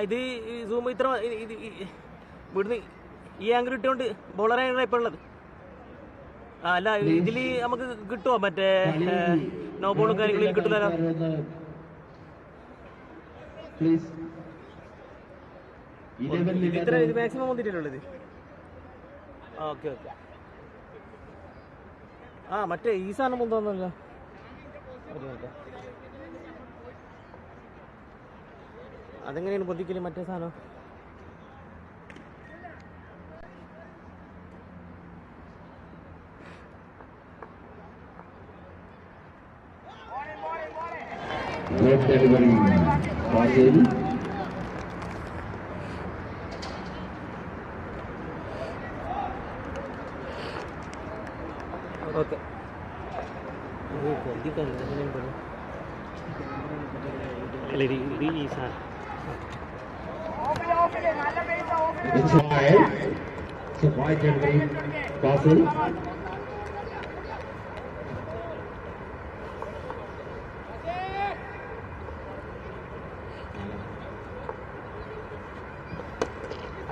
ഇത് സൂം ഇത്ര ഇവിടുന്ന് ഈ ആംഗിൾ ഇട്ടുകൊണ്ട് ബോളറാണ് ഇപ്പോൾ ഉള്ളത്. അല്ല ഇതിൽ നമുക്ക് കിട്ടുമോ മറ്റേ നോ ബോളും കാര്യങ്ങളിൽ കിട്ടില്ലല്ലോ. ഇത്ര ഇത് മാക്സിമം വന്നിട്ടുള്ളത്. Okay okay. മറ്റേ ഈ സാധനം മുന്തോന്നല്ലോ. അതെങ്ങനെയാണ് പൊതിക്കല് മറ്റേ സാധനം? Good delivery. Basil. ഓക്കെ. ഈ സാധനം It's wide. It's a wide delivery. Basil.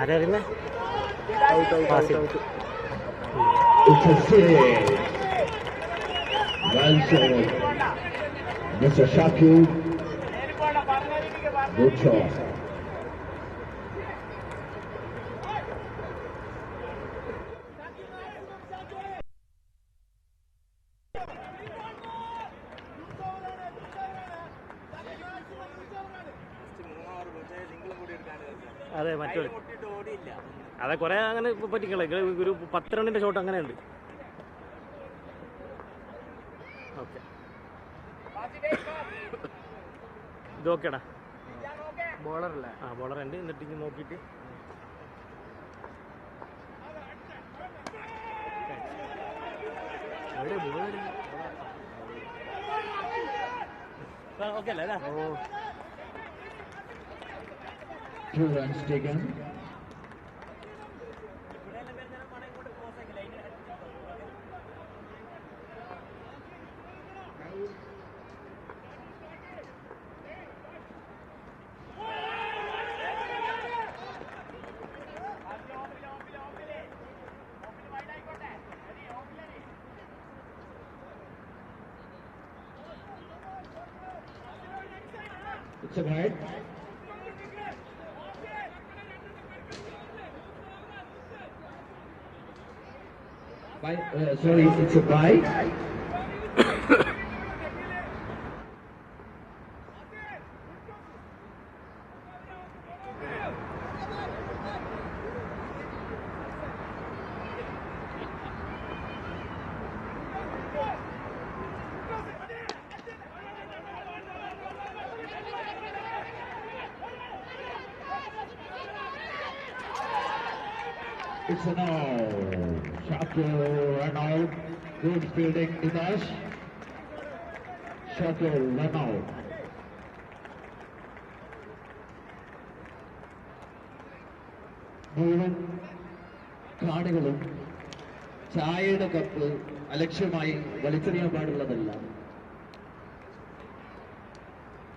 ആരായിരുന്നു? It's a save. Well shot. Mr. Shakir. Good shot. അതെ മറ്റേ അതെ കുറെ അങ്ങനെ പറ്റിക്കളെ. ഒരു 10 റണ്ണിന്റെ ഷോട്ട് അങ്ങനെ ഉണ്ട്. ഓക്കെ ഇത് ഓക്കേടാ. ബോളറല്ലേ? ബോളർ ഉണ്ട്. എന്നിട്ട് ഇനി നോക്കിയിട്ട് ഓക്കെ അല്ലേ? 2 runs taken. It's a right. Sorry, it's a bye. It's a no. Shakir run out. Good fielding, Dinesh. Shakir run out. മുഴുവൻ കാണികളും ചായയുടെ കപ്പ് അലക്ഷ്യമായി വലിച്ചെറിയാൻ പാടുള്ളതല്ല.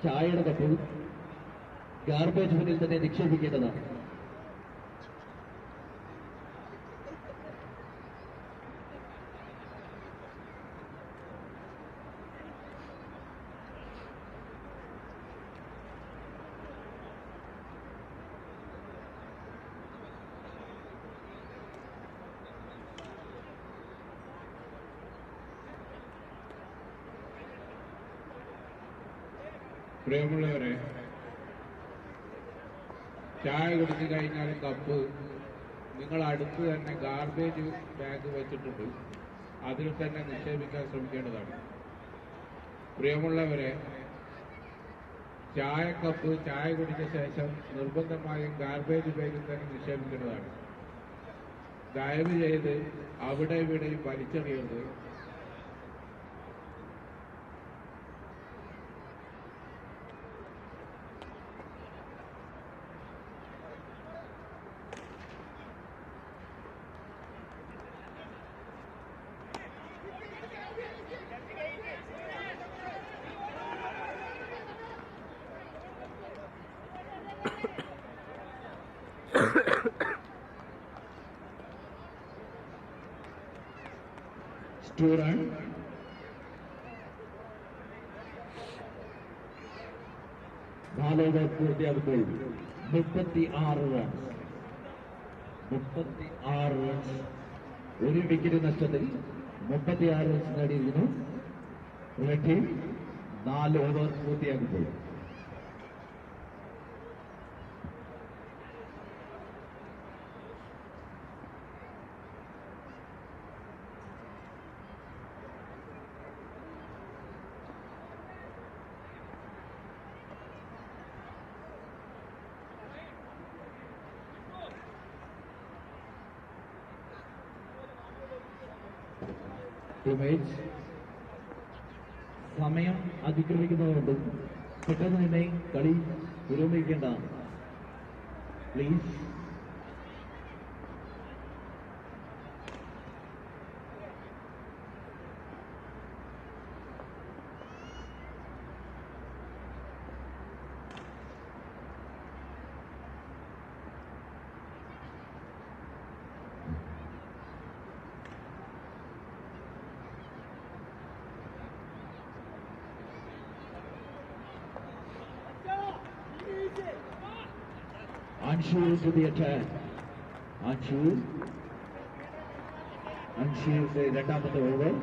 ചായയുടെ കപ്പ് ഗാർബേജ് ബിന്നിൽ തന്നെ നിക്ഷേപിക്കേണ്ടതാണ്. പ്രിയമുള്ളവരെ, ചായ കുടിച്ചു കഴിഞ്ഞാലും കപ്പ് നിങ്ങൾ അടുത്ത് തന്നെ ഗാർബേജ് ബാഗ് വെച്ചിട്ടുണ്ട്, അതിൽ തന്നെ നിക്ഷേപിക്കാൻ ശ്രമിക്കേണ്ടതാണ്. പ്രിയമുള്ളവരെ, ചായ കപ്പ് ചായ കുടിച്ച ശേഷം നിർബന്ധമായും ഗാർബേജ് ബാഗിൽ തന്നെ നിക്ഷേപിക്കേണ്ടതാണ്. ദയവ് ചെയ്ത് അവിടെ ഇവിടെയും വലിച്ചെറിയരുത്. Run. നാലോവർ പൂർത്തിയാകുമ്പോൾ 36 റൺസ്. 36 റൺസ്. ഒരു വിക്കറ്റ് നഷ്ടത്തിൽ 36 റൺസ് നേടിയിരിക്കുന്നു റെഡ് ടീം 4 ഓവർ പൂർത്തിയാകുമ്പോൾ. സമയം അതിക്രമിക്കുന്നതുകൊണ്ട് പെട്ടെന്ന് തന്നെ കളി പുരോഗമിക്കേണ്ടതാണ്. Please. Anshu to the attack. Anshu രണ്ടാമത്തെ ഓവർ.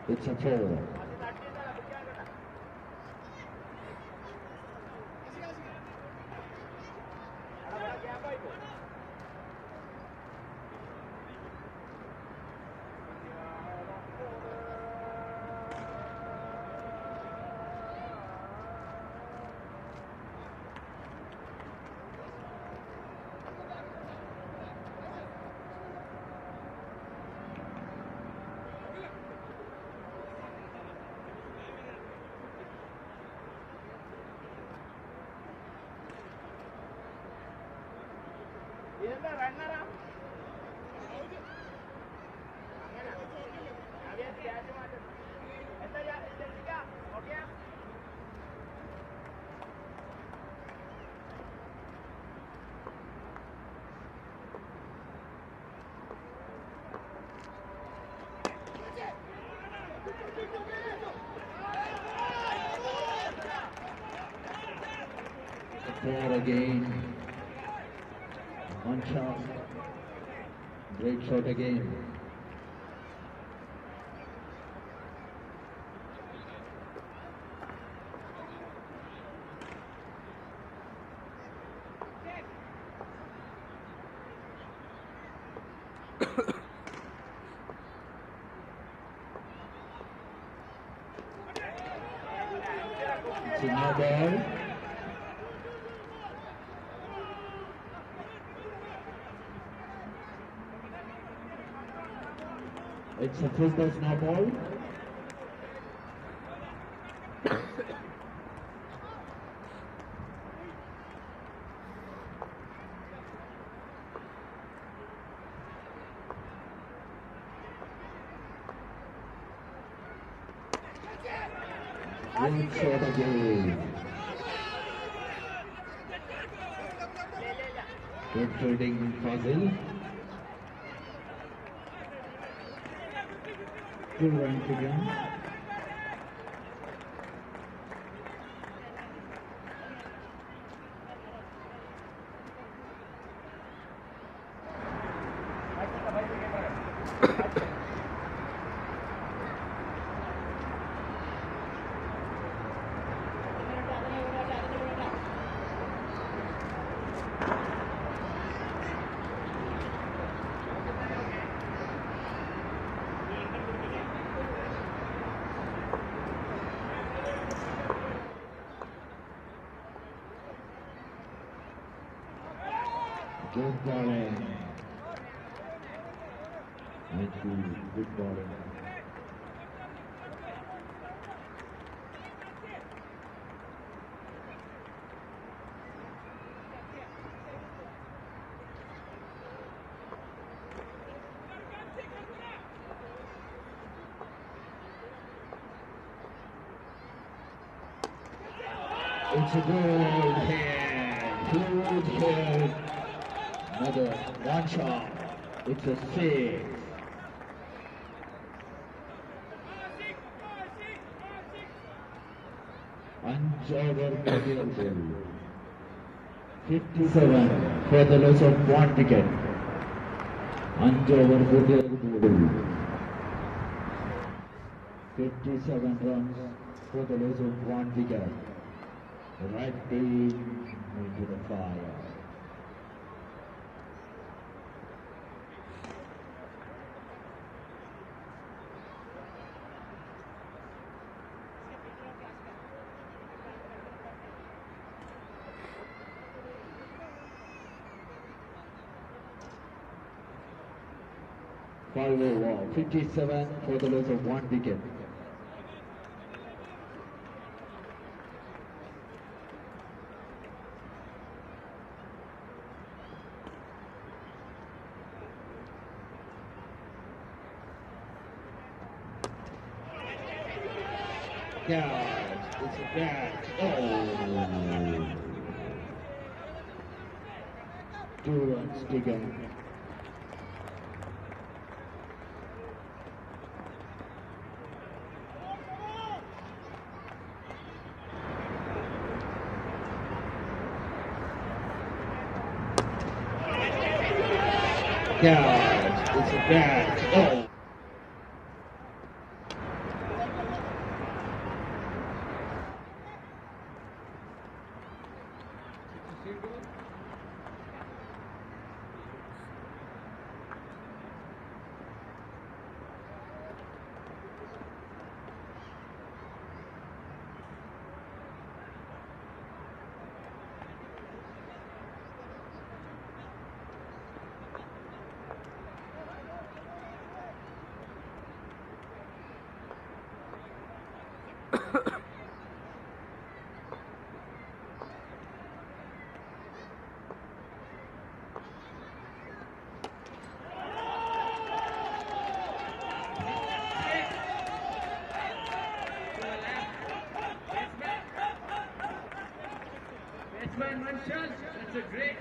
It's a foul. Four again. One shot. Great shot again. It's another ball. It's a full toss now ball. One shot again. Good fielding Fazil. 2 runs again. Good bowling. Good bowling. It's a good hit. Good hit. Another one shot. It's a 6. Unjavar 57 for the loss of 1 wicket. Unjavar 57 runs for the loss of 1 wicket. Right team into the fire. Five over, 57 for the loss of 1 wicket. Catch, it's a catch. Oh! 2 runs taken. count. It's a catch. Oh. Batsman, one shot. That's a great.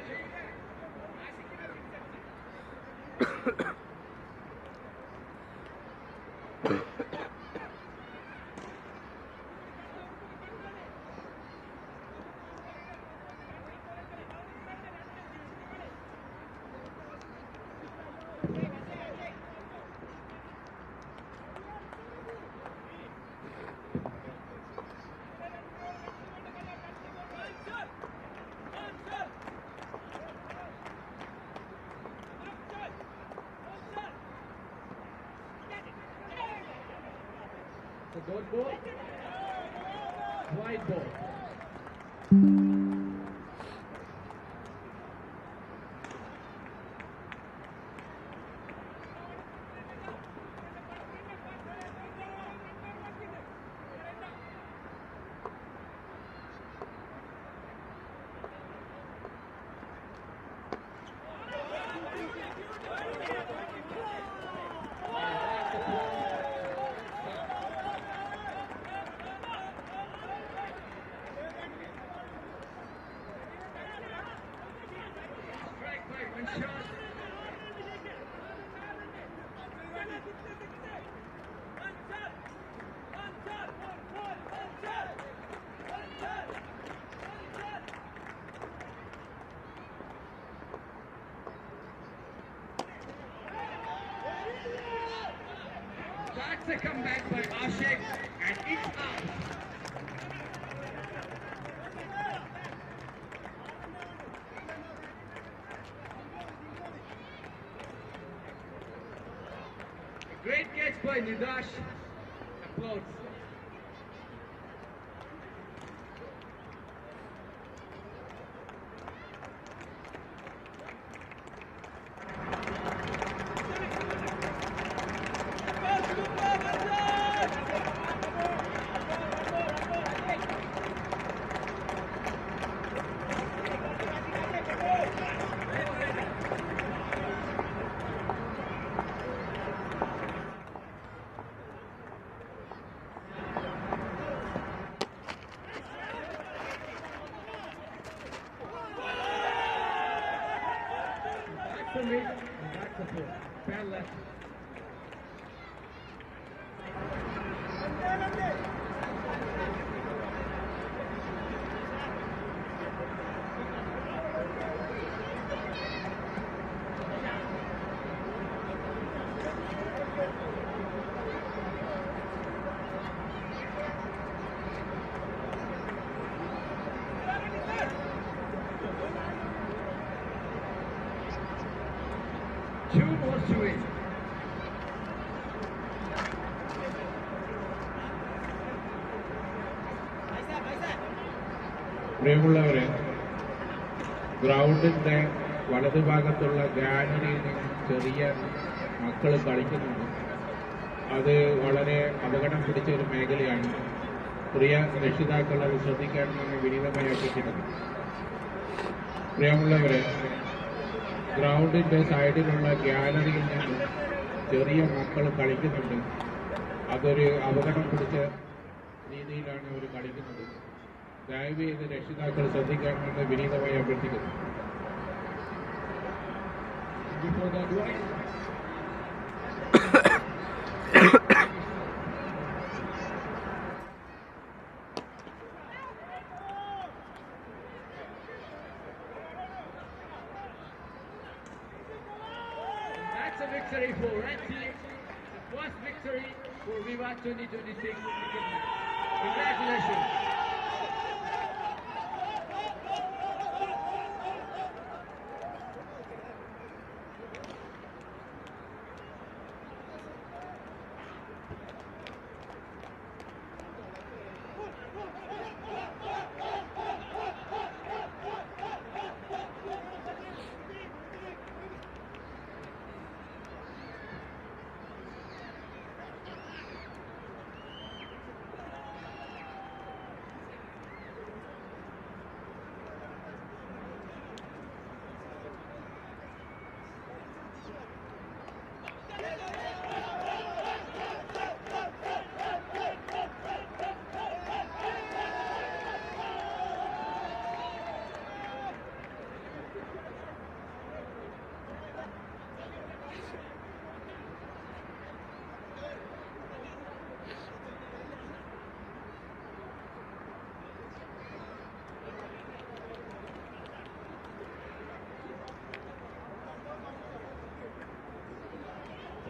The goal ball. Wide ball. That's a comeback by Ashik, and it's out. A great catch by Nidash. Applause. That's a mid, and that's a four. Bad left. Two more to it. പ്രിയമുള്ളവരെ, ഗ്രൗണ്ടിന്റെ വലതുഭാഗത്തുള്ള ഗാലറിയിൽ ചെറിയ മക്കൾ കളിക്കുന്നുണ്ട്. അത് വളരെ അപകടം പിടിച്ച ഒരു മേഖലയാണ്. പ്രിയ രക്ഷിതാക്കൾ അത് ശ്രദ്ധിക്കണമെന്ന് വിനീതമായി അഭ്യർത്ഥിക്കുന്നു. പ്രിയമുള്ളവരെ, ഗ്രൗണ്ടിന്റെ സൈഡിലുള്ള ഗ്യാലറിയിൽ നിന്ന് ചെറിയ മക്കൾ കളിക്കുന്നുണ്ട്. അതൊരു അപകടം പിടിച്ച രീതിയിലാണ് അവർ കളിക്കുന്നത്. ദയവ് ചെയ്ത് രക്ഷിതാക്കൾ ശ്രദ്ധിക്കണമെന്ന് വിനീതമായി അഭ്യർത്ഥിക്കുന്നു. Before that, right? a victory for Red Team. The first victory for Viva 2026 cricket match. Congratulations.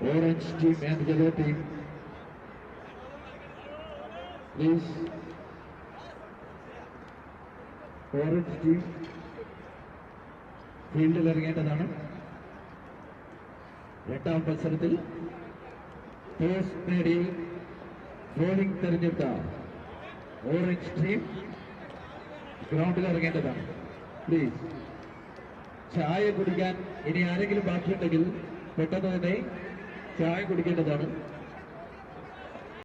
Orange team and yellow team. Please. Orange team ഫീൽഡിൽ ഇറങ്ങേണ്ടതാണ്. രണ്ടാം മത്സരത്തിൽ ടോസ് നേടി ബോളിംഗ് തെരഞ്ഞെടുത്ത ഓറഞ്ച് ടീം ഗ്രൗണ്ടിൽ ഇറങ്ങേണ്ടതാണ്. പ്ലീസ്. ചായ കുടിക്കാൻ ഇനി ആരെങ്കിലും ബാക്കിയുണ്ടെങ്കിൽ പെട്ടെന്ന് തന്നെ ചായ കുടിക്കേണ്ടതാണ്.